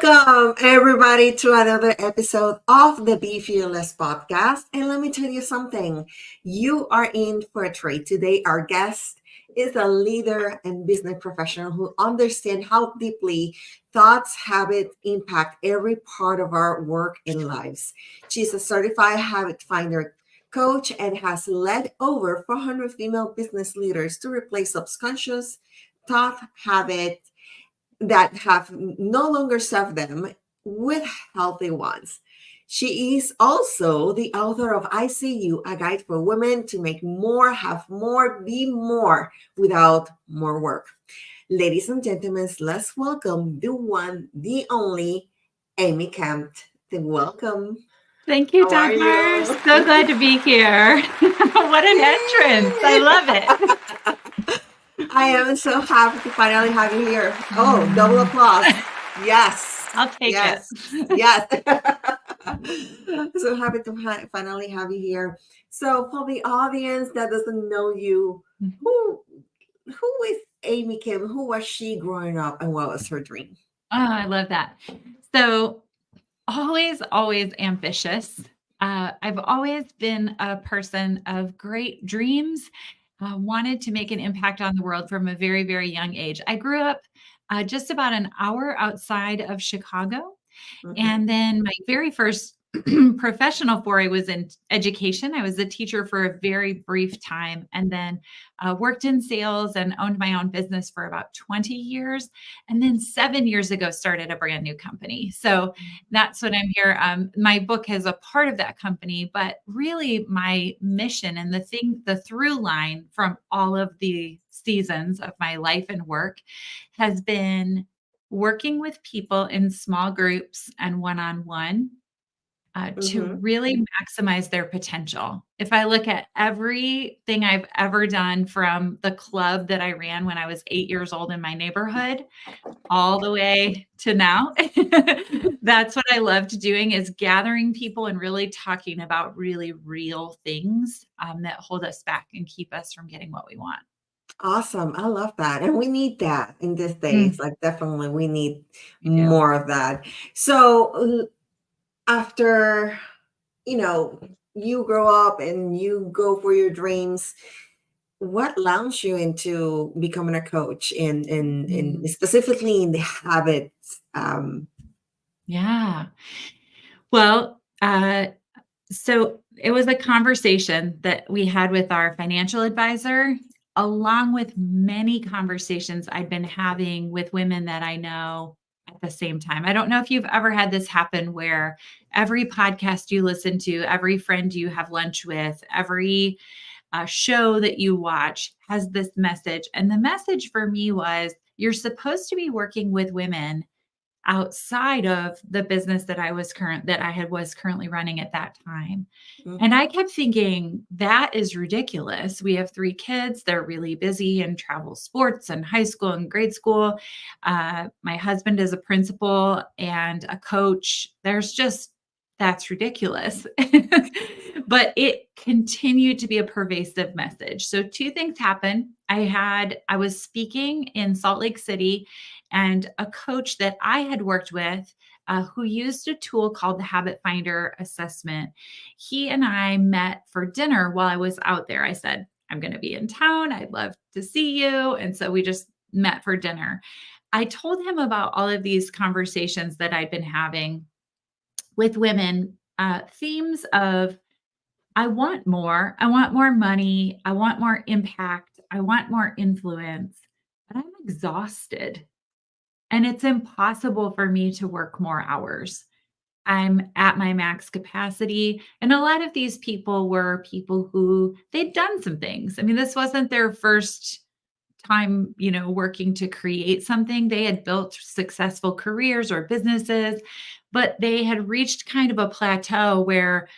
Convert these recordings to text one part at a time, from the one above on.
Welcome, everybody, to another episode of the Be Fearless podcast. And let me tell you something. You are in for a treat. Today, our guest is a leader and business professional who understands how deeply thoughts, habits impact every part of our work and lives. She's a certified habit finder coach and has led over 400 female business leaders to replace subconscious thought habits that have no longer served them with healthy ones. She is also the author of I See You, a guide for women to make more, have more, be more without more work. Ladies and gentlemen, let's welcome the one, the only Amy Kemp. Welcome. Thank you, How are Dagmar. you? So glad to be here. What an entrance. I love it. I am so happy to finally have you here. Oh, double applause. Yes. I'll take yes. it. Yes. So happy to finally have you here. So for the audience that doesn't know you, who is Amy Kim? Who was she growing up and what was her dream? Oh, I love that. So always ambitious. I've always been a person of great dreams, wanted to make an impact on the world from a very, very young age. I grew up just about an hour outside of Chicago. And then my very first professional foray was in education. I was a teacher for a very brief time and then worked in sales and owned my own business for about 20 years. And then 7 years ago, started a brand new company. So that's what I'm here. My book is a part of that company, but really my mission and the through line from all of the seasons of my life and work has been working with people in small groups and one-on-one to really maximize their potential. If I look at everything I've ever done from the club that I ran when I was 8 years old in my neighborhood, all the way to now, that's what I loved doing is gathering people and really talking about really real things that hold us back and keep us from getting what we want. Awesome. I love that. And we need that in these days. Like, definitely, we need We do. more of that. So, after, you grow up and you go for your dreams, what launched you into becoming a coach in specifically in the habits? Yeah. Well, so it was a conversation that we had with our financial advisor, along with many conversations I'd been having with women that I know at the same time. I don't know if you've ever had this happen where every podcast you listen to, every friend you have lunch with, every show that you watch has this message. And the message for me was, you're supposed to be working with women outside of the business that was currently running at that time. And I kept thinking, that is ridiculous. We have 3 kids. They're really busy in travel sports and high school and grade school. My husband is a principal and a coach. That's ridiculous. But it continued to be a pervasive message. So 2 things happened. I was speaking in Salt Lake City, and a coach that I had worked with who used a tool called the Habit Finder Assessment. He and I met for dinner while I was out there. I said, I'm going to be in town. I'd love to see you. And so we just met for dinner. I told him about all of these conversations that I'd been having with women, themes of, I want more money. I want more impact. I want more influence, but I'm exhausted. And it's impossible for me to work more hours. I'm at my max capacity. And a lot of these people were people who they'd done some things. I mean, this wasn't their first time, working to create something. They had built successful careers or businesses, but they had reached kind of a plateau where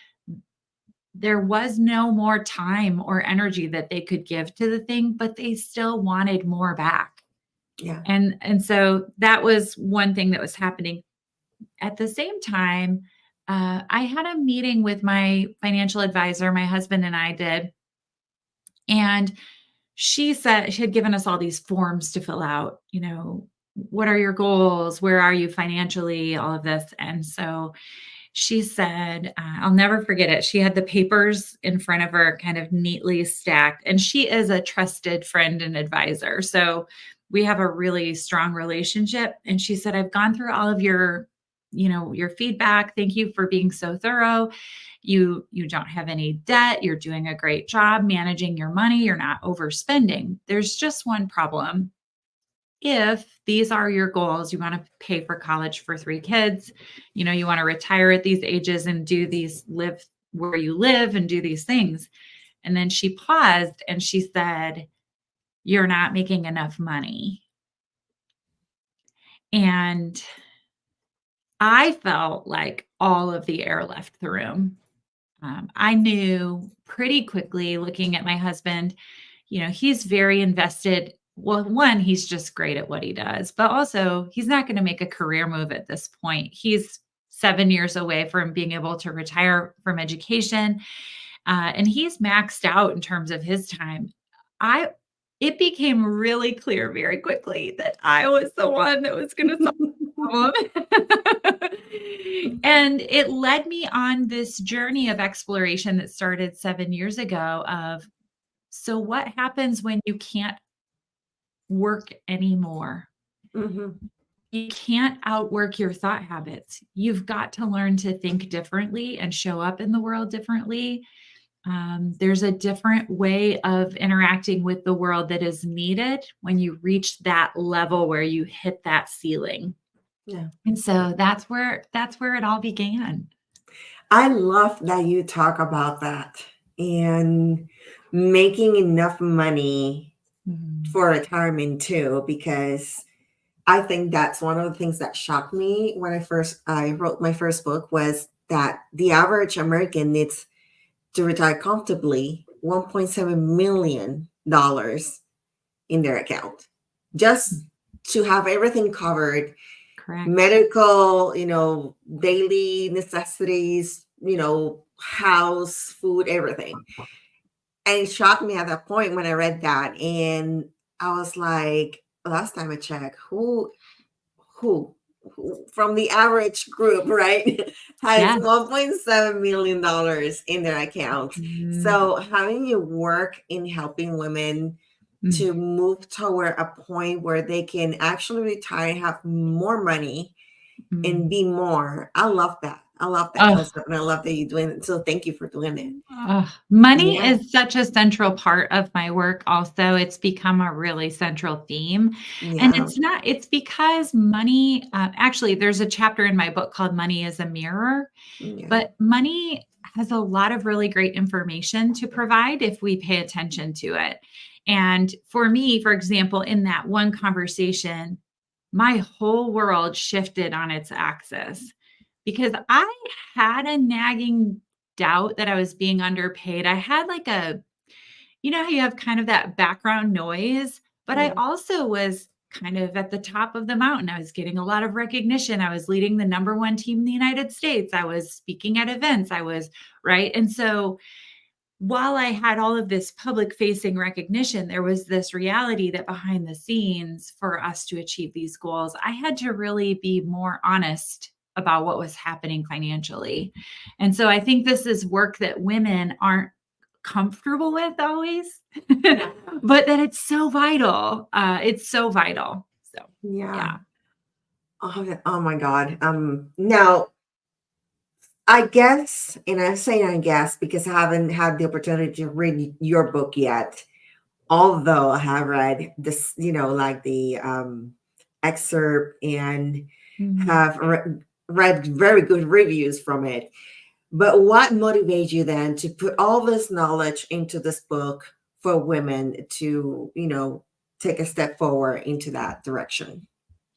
there was no more time or energy that they could give to the thing, but they still wanted more back. Yeah. And so that was one thing that was happening. At the same time, I had a meeting with my financial advisor, my husband and I did. And she said she had given us all these forms to fill out, what are your goals? Where are you financially? All of this. And so she said, I'll never forget it. She had the papers in front of her, kind of neatly stacked. And she is a trusted friend and advisor. So we have a really strong relationship. And she said, I've gone through all of your feedback. Thank you for being so thorough. You don't have any debt. You're doing a great job managing your money. You're not overspending. There's just one problem. If these are your goals, you want to pay for college for 3 kids, you want to retire at these ages and live where you live and do these things. And then she paused and she said, you're not making enough money. And I felt like all of the air left the room. I knew pretty quickly, looking at my husband, he's very invested. Well, one, he's just great at what he does, but also he's not going to make a career move at this point. He's 7 years away from being able to retire from education. And he's maxed out in terms of his time. It became really clear very quickly that I was the one that was going to solve the problem. And it led me on this journey of exploration that started 7 years ago of, so what happens when you can't work anymore? Mm-hmm. You can't outwork your thought habits. You've got to learn to think differently and show up in the world differently. There's a different way of interacting with the world that is needed when you reach that level where you hit that ceiling. Yeah. And so that's where it all began. I love that you talk about that and making enough money for retirement too, because I think that's one of the things that shocked me when I wrote my first book, was that the average American needs to retire comfortably $1.7 million in their account just to have everything covered. Correct. Medical, daily necessities, house, food, everything. And it shocked me at that point when I read that. And I was like, last time I checked, who from the average group, right, has Yes. $1.7 million in their account. Mhm. So having you work in helping women to move toward a point where they can actually retire and have more money and be more. I love that. I love that Oh, concept, and I love that you're doing it. So thank you for doing it. money Yeah. is such a central part of my work. Also, it's become a really central theme. And Yeah. it's because money, actually, there's a chapter in my book called Money is a Mirror, Yeah. but money has a lot of really great information to provide if we pay attention to it. And for me, for example, in that one conversation, my whole world shifted on its axis because I had a nagging doubt that I was being underpaid. I had like how you have kind of that background noise, but I Yeah. also was kind of at the top of the mountain. I was getting a lot of recognition. I was leading the number one team in the United States. I was speaking at events. I was right. And so while I had all of this public facing recognition, there was this reality that behind the scenes, for us to achieve these goals, I had to really be more honest about what was happening financially. And so I think this is work that women aren't comfortable with always, but that it's so vital. It's so vital. So, Yeah. yeah. Oh my God. Now, I guess, and I'm saying I guess because I haven't had the opportunity to read your book yet, although I have read this, like the excerpt and Mhm. have read very good reviews from it. But what motivates you then to put all this knowledge into this book for women to, take a step forward into that direction?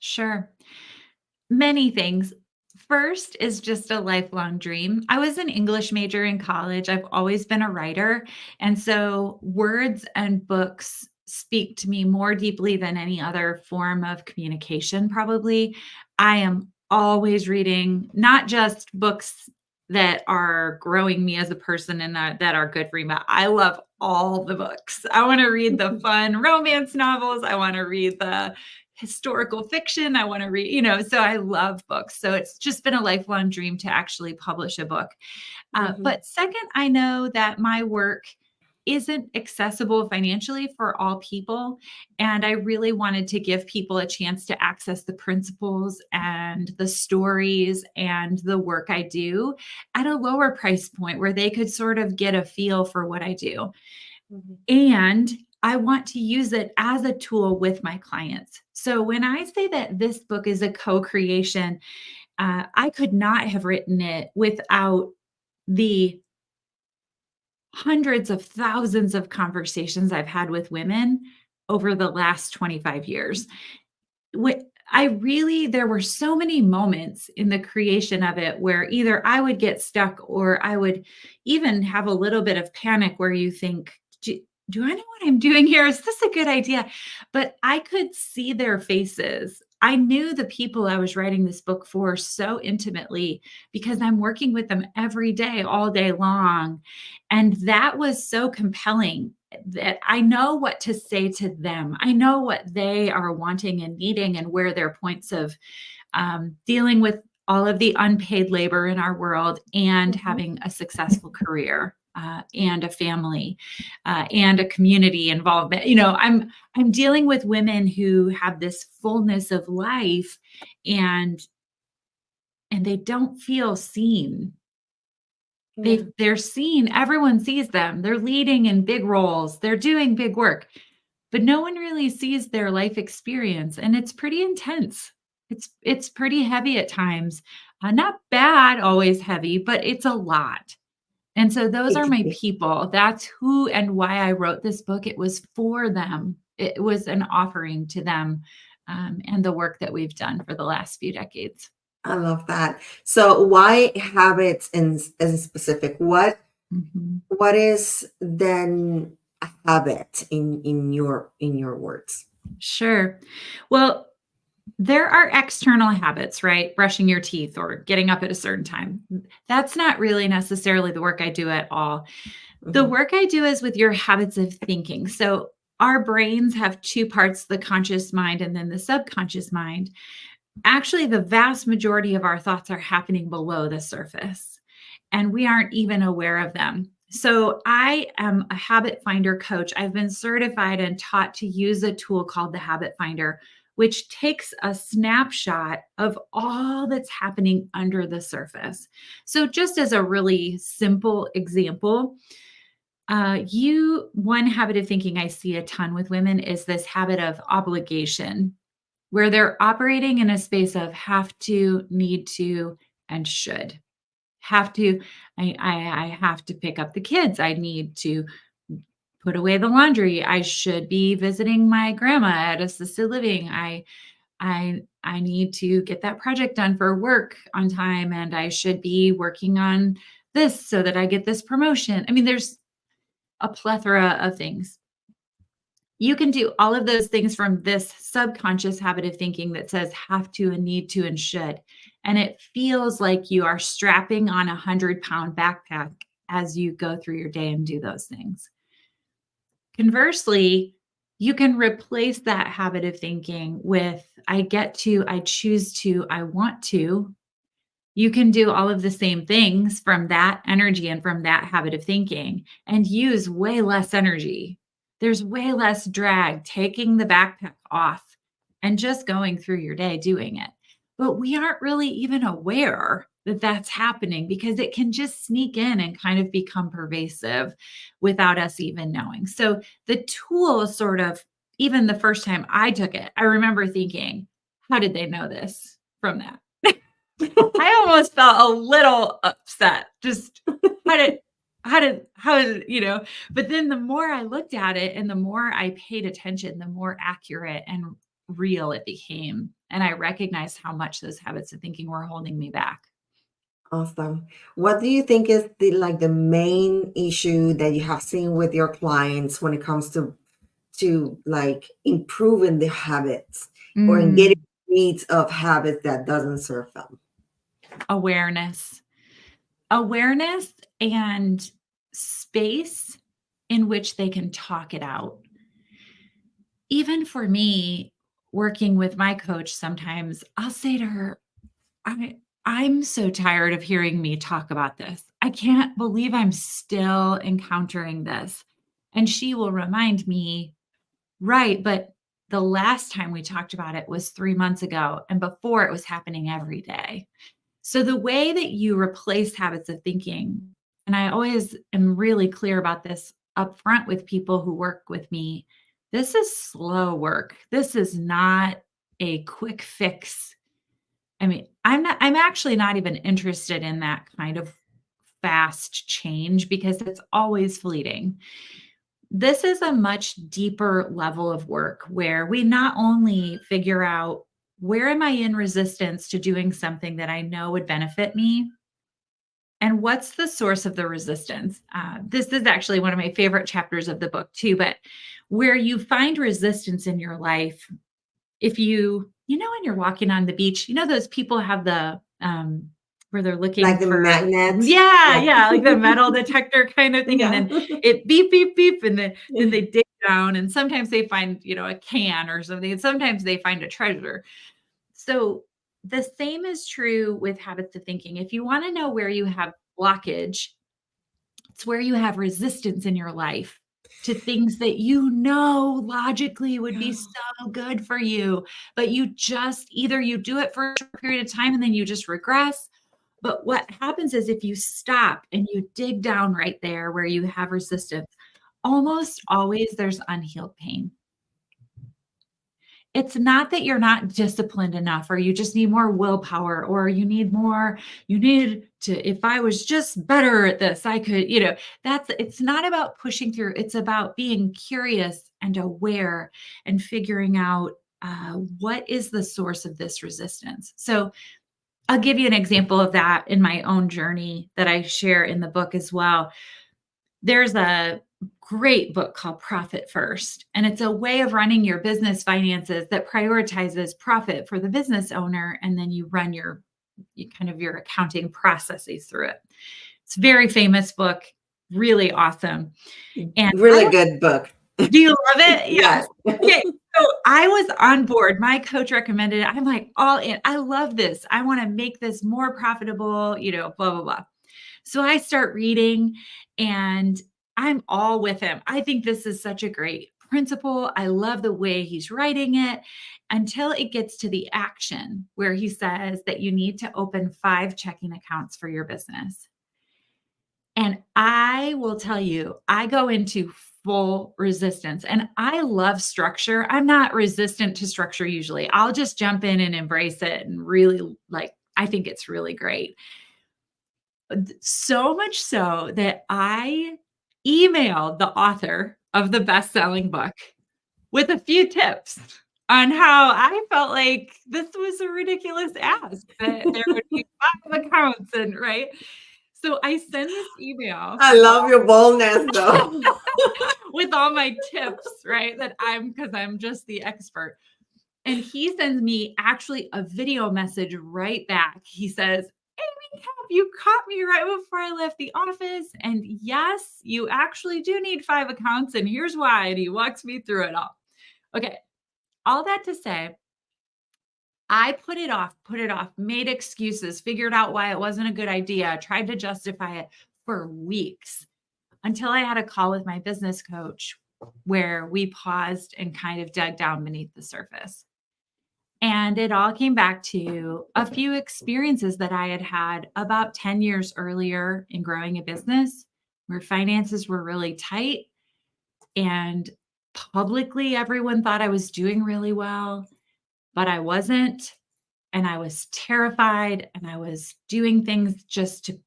Sure. Many things. First is just a lifelong dream. I was an English major in college. I've always been a writer. And so words and books speak to me more deeply than any other form of communication, probably. I am always reading not just books that are growing me as a person and that are good for me, but I love all the books. I want to read the fun romance novels. I want to read the historical fiction. I want to read, so I love books. So it's just been a lifelong dream to actually publish a book. Mhm. But second, I know that my work isn't accessible financially for all people. And I really wanted to give people a chance to access the principles and the stories and the work I do at a lower price point where they could sort of get a feel for what I do. Mhm. And I want to use it as a tool with my clients. So when I say that this book is a co creation, I could not have written it without the hundreds of thousands of conversations I've had with women over the last 25 years. There were so many moments in the creation of it where either I would get stuck or I would even have a little bit of panic where you think, do I know what I'm doing here? Is this a good idea? But I could see their faces. I knew the people I was writing this book for so intimately because I'm working with them every day, all day long. And that was so compelling that I know what to say to them. I know what they are wanting and needing and where their points of dealing with all of the unpaid labor in our world and Mhm. having a successful career and a family and a community involvement. I'm dealing with women who have this fullness of life and they don't feel seen. Yeah. They're seen, everyone sees them. They're leading in big roles. They're doing big work, but no one really sees their life experience, and it's pretty intense. It's pretty heavy at times. Not bad, always heavy, but it's a lot. And so those It are can my be. people. That's who and why I wrote this book. It was for them. It was an offering to them, and the work that we've done for the last few decades. I love that. So why habits in as a specific? Mhm. What is then a habit in your words? Sure. Well, there are external habits, right? Brushing your teeth or getting up at a certain time. That's not really necessarily the work I do at all. The Mhm. work I do is with your habits of thinking. So, our brains have two parts, the conscious mind and then the subconscious mind. Actually, the vast majority of our thoughts are happening below the surface, and we aren't even aware of them. So, I am a habit finder coach. I've been certified and taught to use a tool called the Habit Finder, which takes a snapshot of all that's happening under the surface. So, just as a really simple example, one habit of thinking I see a ton with women is this habit of obligation where they're operating in a space of have to, need to, and should. Have to, I have to pick up the kids. I need to put away the laundry. I should be visiting my grandma at assisted living. I need to get that project done for work on time, and I should be working on this so that I get this promotion. I mean, there's a plethora of things. You can do all of those things from this subconscious habit of thinking that says have to and need to and should. And it feels like you are strapping on a 100-pound backpack as you go through your day and do those things. Conversely, you can replace that habit of thinking with I get to, I choose to, I want to. You can do all of the same things from that energy and from that habit of thinking and use way less energy. There's way less drag taking the backpack off and just going through your day doing it. But we aren't really even aware that that's happening because it can just sneak in and kind of become pervasive without us even knowing. So the tool sort of, even the first time I took it, I remember thinking, how did they know this from that? I almost felt a little upset. Just how did how did but then the more I looked at it and the more I paid attention, the more accurate and real it became. And I recognized how much those habits of thinking were holding me back. Awesome. What do you think is the main issue that you have seen with your clients when it comes to like improving the habits or in getting Mm, rid of habits that doesn't serve them? awareness. Awareness and space in which they can talk it out. Even for me, working with my coach, sometimes I'll say to her, I'm so tired of hearing me talk about this. I can't believe I'm still encountering this. And she will remind me, right, but the last time we talked about it was 3 months ago. And before it was happening every day. So the way that you replace habits of thinking, and I always am really clear about this up front with people who work with me, this is slow work. This is not a quick fix. I mean, I'm actually not even interested in that kind of fast change because it's always fleeting. This is a much deeper level of work where we not only figure out where am I in resistance to doing something that I know would benefit me, and what's the source of the resistance. This is actually one of my favorite chapters of the book too, but where you find resistance in your life, if when you're walking on the beach, those people have the where they're looking Like the for, magnet. yeah, like the metal detector kind of thing. And Yeah. then it beep, beep, beep. And then they dig down and sometimes they find, a can or something. And sometimes they find a treasure. So the same is true with habits of thinking. If you want to know where you have blockage, it's where you have resistance in your life to things that logically would be so good for you, but you just either you do it for a short period of time and then you just regress. But what happens is if you stop and you dig down right there where you have resistance, almost always there's unhealed pain. It's not that you're not disciplined enough or you just need more willpower or you need to, if I was just better at this, I could, it's not about pushing through. It's about being curious and aware and figuring out what is the source of this resistance. So I'll give you an example of that in my own journey that I share in the book as well. There's a great book called Profit First, and it's a way of running your business finances that prioritizes profit for the business owner, and then you run your accounting processes through it. It's a very famous book, really awesome. And Really good book. do you love it? Yes. Okay. So I was on board. My coach recommended it. I'm like all in. I love this. I want to make this more profitable, blah, blah, blah. So I start reading and I'm all with him. I think this is such a great principle. I love the way he's writing it until it gets to the action where he says that you need to open 5 checking accounts for your business. And I will tell you, I go into full resistance and I love structure. I'm not resistant to structure usually. I'll just jump in and embrace it and really I think it's really great. So much so that I emailed the author of the best-selling book with a few tips on how I felt like this was a ridiculous ask, that there would be 5 accounts and right? So I send this email I love your boldness though. with all my tips, right? Because I'm just the expert. And he sends me actually a video message right back. He says, Amy Kemp, you caught me right before I left the office. And yes, you actually do need 5 accounts. And here's why. And he walks me through it all. Okay. All that to say, I put it off, made excuses, figured out why it wasn't a good idea, tried to justify it for weeks until I had a call with my business coach where we paused and kind of dug down beneath the surface. And it all came back to a few experiences that I had had about 10 years earlier in growing a business where finances were really tight and publicly everyone thought I was doing really well, but I wasn't. And I was terrified and I was doing things just to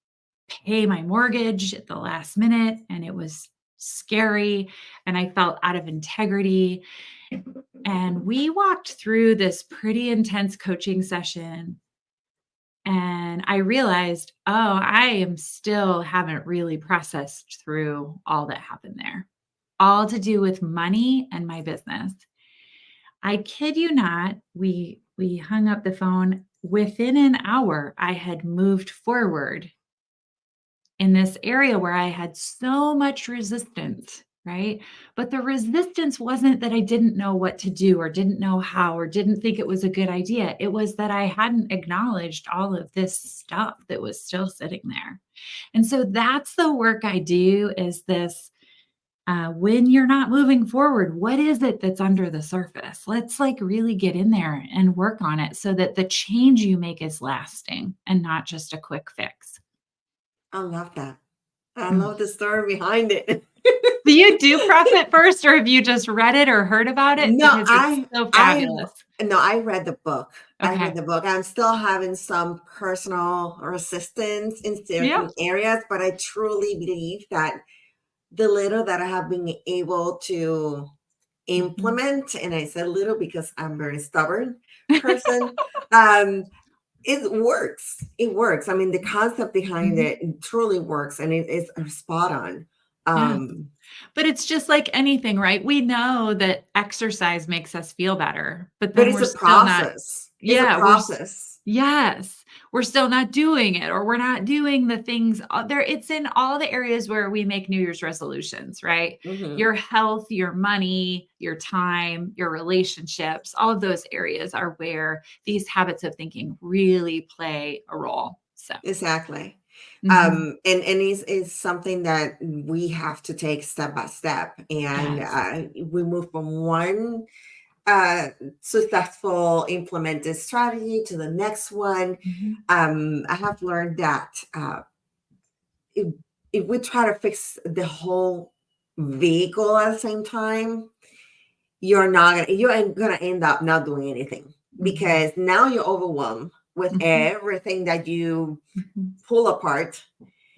pay my mortgage at the last minute. And it was scary and I felt out of integrity. And we walked through this pretty intense coaching session. And I realized, I haven't really processed through all that happened there, all to do with money and my business. I kid you not, we hung up the phone. Within an hour, I had moved forward in this area where I had so much resistance right? But the resistance wasn't that I didn't know what to do or didn't know how or didn't think it was a good idea. It was that I hadn't acknowledged all of this stuff that was still sitting there. And so that's the work I do is this when you're not moving forward, what is it that's under the surface? Let's like really get in there and work on it so that the change you make is lasting and not just a quick fix. I love that. I Mm. love the story behind it. Do you do Profit First, or have you just read it or heard about it? No, Because it's so I, fabulous. no, I read the book. I read Okay. the book. I'm still having some personal resistance in Yep. certain areas, but I truly believe that the little that I have been able to Mhm. implement, and I said little because I'm a very stubborn person, um, it works. It works. I mean, the concept behind Mhm. it truly works, and it is spot on. Yeah. Um, But it's just like anything, right? We know that exercise makes us feel better, but but then it's we're a still not, process. It's a yeah, process. yes, we're still not doing it, or we're not doing the things there. It's in all the areas where we make New Year's resolutions, right? Hmm. Your health, your money, your time, your relationships, all of those areas are where these habits of thinking really play a role. So, Exactly. mhm, And is something that we have to take step by step, and yes. we move from one uh, successful implemented strategy to the next one. Mhm, I have learned that if, if we try to fix the whole vehicle at the same time, you're gonna end up not doing anything, mhm, because now you're overwhelmed with mhm, everything that you mhm, pull apart,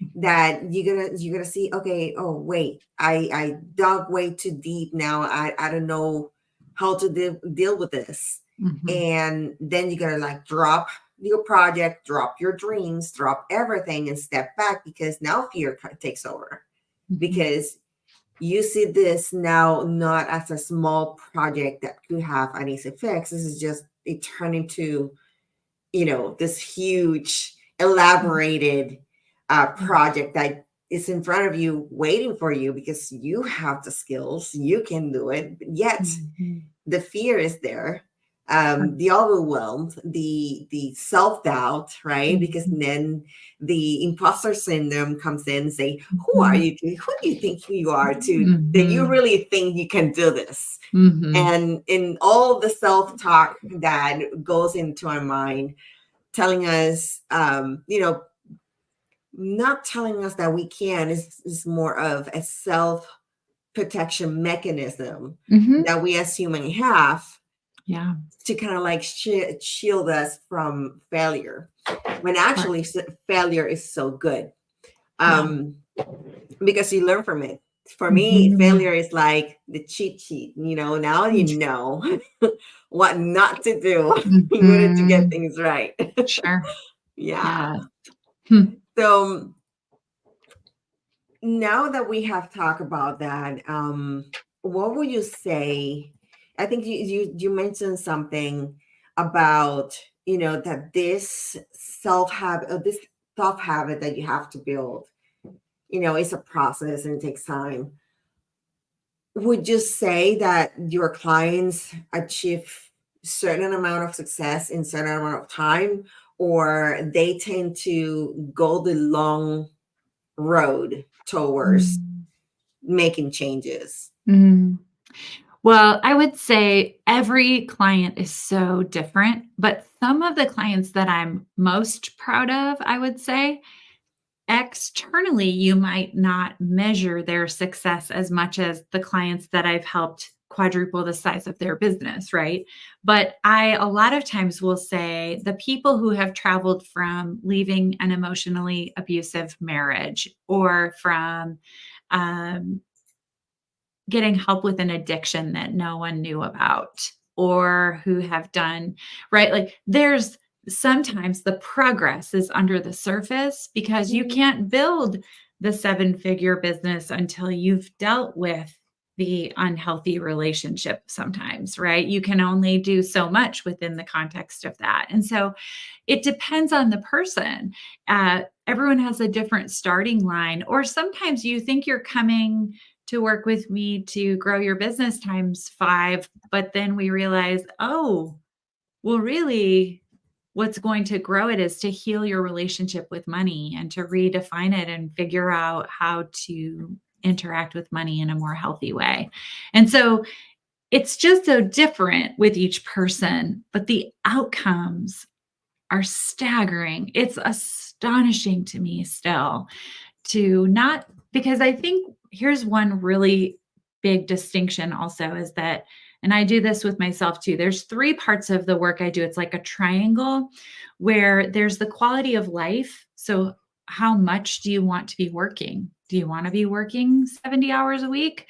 mhm, that you're gonna see, okay, oh wait, I dug way too deep. Now I don't know how to deal with this. mhm, And then you gotta like drop your project, drop your dreams, drop everything, and step back, because now fear takes over, mhm, because you see this now not as a small project that could have an easy fix. This is just it turned into, this huge, mhm, elaborated yeah, project that is in front of you, waiting for you, because you have the skills, you can do it. Yet mhm, the fear is there, sure, the overwhelmed, the self doubt, right? Because mhm, then the imposter syndrome comes in and say, "Who are mhm, you? Who do you think you are to that you mhm, really think you can do this?" mhm, And in all the self talk that goes into our mind, telling us, not telling us that we can, is more of a self protection mechanism mhm, that we as human have yeah, to kind of like shield us from failure, when right, actually failure is so good, yeah, um, because you learn from it. For me, mhm, failure is like the cheat sheet. Now you know what not to do in order to get mhm, things right. sure, Yeah. yeah, hmm, So now that we have talked about that, what would you say? I think you mentioned something about, that this self habit, this self habit that you have to build, it's a process and it takes time. Would you say that your clients achieve certain amount of success in certain amount of time, or they tend to go the long road towards mm, making changes? mm. Well, I would say every client is so different, but some of the clients that I'm most proud of, I would say, externally, you might not measure their success as much as the clients that I've helped quadruple the size of their business, right? But I, a lot of times, will say the people who have traveled from leaving an emotionally abusive marriage or from um, getting help with an addiction that no one knew about, or who have done, right? Like there's sometimes the progress is under the surface because you Mhm. can't build the seven-figure business until you've dealt with the unhealthy relationship sometimes, right? You can only do so much within the context of that. And so it depends on the person. Everyone has a different starting line, or sometimes you think you're coming to work with me to grow your business times 5. But then we realize, oh, well, really, what's going to grow it is to heal your relationship with money and to redefine it and figure out how to interact with money in a more healthy way. And so it's just so different with each person, but the outcomes are staggering. It's astonishing to me still to not, because I think here's one really big distinction also is that, and I do this with myself too. There's 3 parts of the work I do. It's like a triangle where there's the quality of life. So, how much do you want to be working? Do you want to be working 70 hours a week?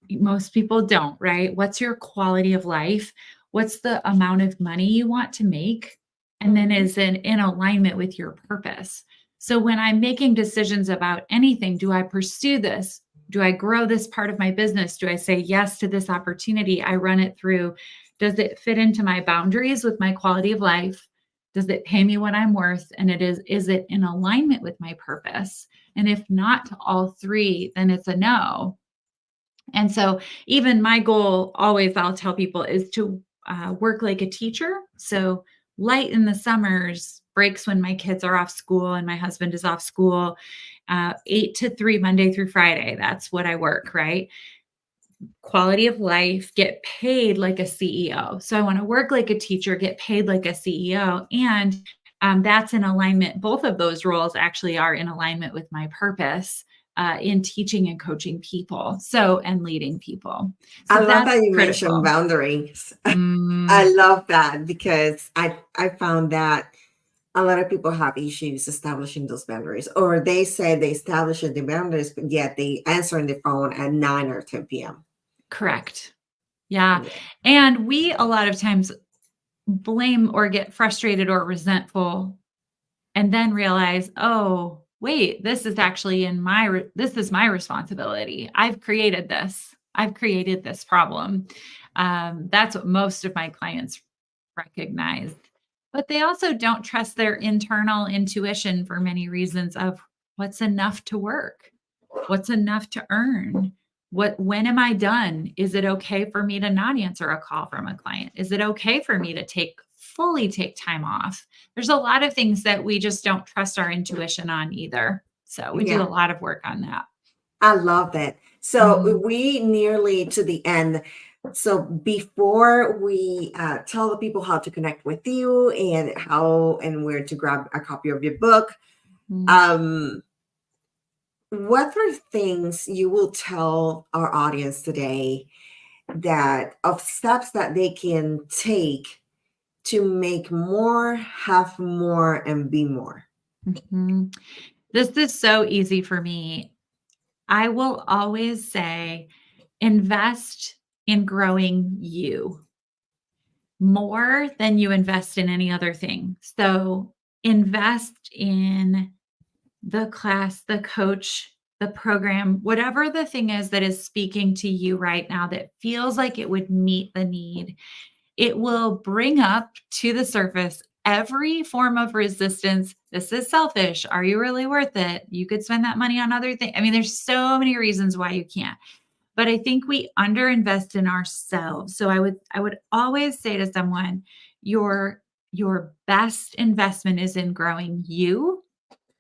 Most people don't, right? What's your quality of life? What's the amount of money you want to make? And then is it in alignment with your purpose? So when I'm making decisions about anything, do I pursue this? Do I grow this part of my business? Do I say yes to this opportunity? I run it through. Does it fit into my boundaries with my quality of life? Does it pay me what I'm worth? And is it in alignment with my purpose? And if not to all 3, then it's a no. And so even my goal always, I'll tell people, is to work like a teacher. So light in the summers, breaks when my kids are off school and my husband is off school, 8 to 3, Monday through Friday. That's what I work, right? Quality of life, get paid like a CEO. So I want to work like a teacher, get paid like a CEO. And that's in alignment. Both of those roles actually are in alignment with my purpose in teaching and coaching people. So, and leading people. So I love that's that you mentioned critical. boundaries. I Mm, love that because I found that a lot of people have issues establishing those boundaries, or they say they establish the boundaries, but yet they answer on the phone at 9 or 10 p.m. correct. Yeah. Yeah. And we a lot of times blame or get frustrated or resentful and then realize, oh, wait, this is actually this is my responsibility. I've created this. I've created this problem. That's what most of my clients recognize. But they also don't trust their internal intuition for many reasons of what's enough to work, what's enough to earn. When am I done? Is it okay for me to not answer a call from a client? Is it okay for me to fully take time off? There's a lot of things that we just don't trust our intuition on either. So we do a Yeah, lot of work on that. I love that. So Mhm. we nearly to the end. So before we tell the people how to connect with you and how and where to grab a copy of your book, Mm. um, what are things you will tell our audience today that of steps that they can take to make more, have more, and be more? Mhm. This is so easy for me. I will always say invest in growing you more than you invest in any other thing. So invest in the class, the coach, the program, whatever the thing is that is speaking to you right now that feels like it would meet the need. It will bring up to the surface every form of resistance. This is selfish. Are you really worth it? You could spend that money on other things. I mean, there's so many reasons why you can't. But I think we underinvest in ourselves. So I would always say to someone, your best investment is in growing you.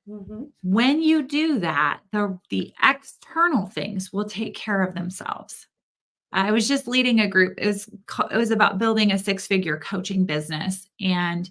Mhm. When you do that, the external things will take care of themselves. I was just leading a group. It was about building a 6-figure coaching business, and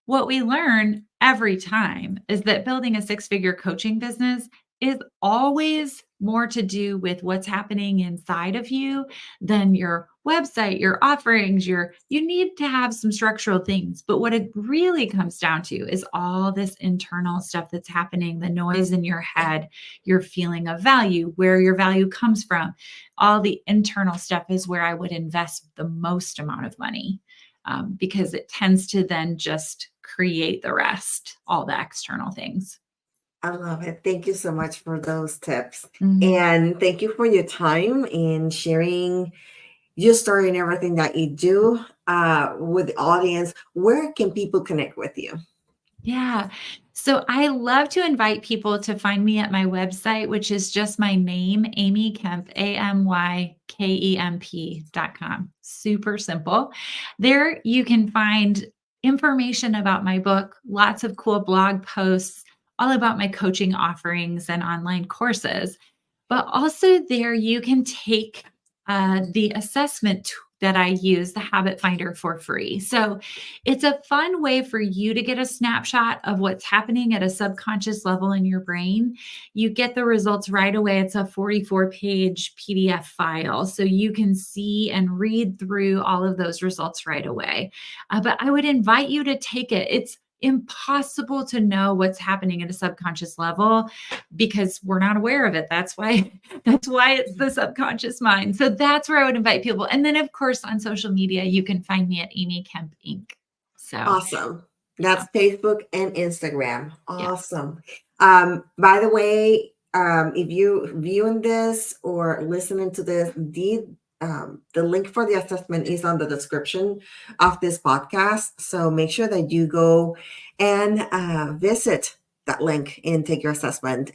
what we learn every time is that building a 6-figure coaching business is always more to do with what's happening inside of you than your website, your offerings, you need to have some structural things. But what it really comes down to is all this internal stuff that's happening, the noise in your head, your feeling of value, where your value comes from. All the internal stuff is where I would invest the most amount of money because it tends to then just create the rest, all the external things. I love it. Thank you so much for those tips. Mhm. And thank you for your time in sharing your story and everything that you do with the audience. Where can people connect with you? Yeah. So I love to invite people to find me at my website, which is just my name, Amy Kemp, AMYKEMP.com. Super simple. There you can find information about my book, lots of cool blog posts, all about my coaching offerings and online courses. But also there you can take the assessment that I use, the Habit Finder, for free. So it's a fun way for you to get a snapshot of what's happening at a subconscious level in your brain. You get the results right away. It's a 44-page PDF file. So you can see and read through all of those results right away. But I would invite you to take it. It's impossible to know what's happening at a subconscious level because we're not aware of it. That's why it's the subconscious mind. So that's where I would invite people. And then of course on social media, you can find me at Amy Kemp Inc. So Awesome. That's Facebook and Instagram. yeah. Awesome. By the way, if you viewing this or listening to this, the link for the assessment is on the description of this podcast. So make sure that you go and visit that link and take your assessment.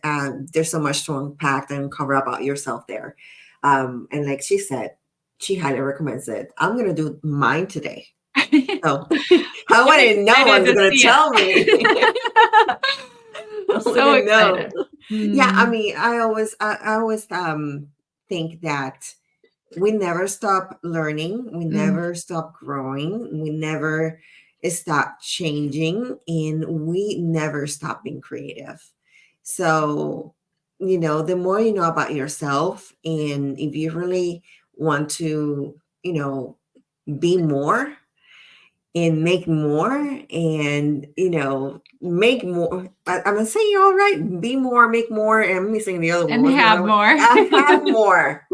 There's so much to unpack and cover about yourself there. And like she said, she highly recommends it. I'm going to do mine today. So I want to know what it's going to tell me. I'm so excited. Yeah, I mean, I always think that we never stop learning, we never stop growing, we never stop changing, and we never stop being creative. So, the more you know about yourself, and if you really want to, be more and make more and make more. I'm gonna say you're all right. Be more, make more, and I'm missing the other one. And have more. Have more.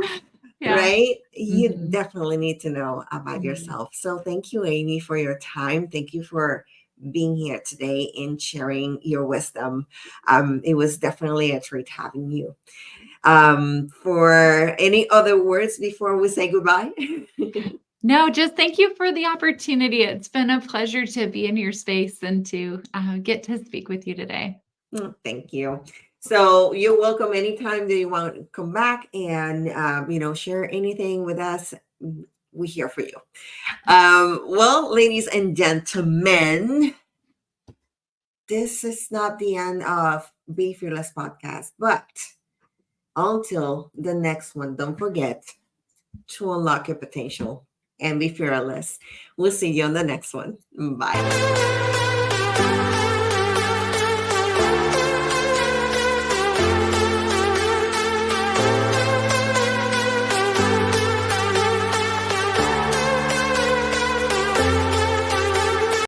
Yeah. Right? You definitely need to know about yourself. So thank you, Amy, for your time. Thank you for being here today and sharing your wisdom. It was definitely a treat having you. For any other words before we say goodbye? No, just thank you for the opportunity. It's been a pleasure to be in your space and to get to speak with you today. Thank you. So you're welcome anytime that you want to come back and, share anything with us. We're here for you. Well, ladies and gentlemen, this is not the end of Be Fearless podcast, but until the next one, don't forget to unlock your potential and be fearless. We'll see you on the next one. Bye.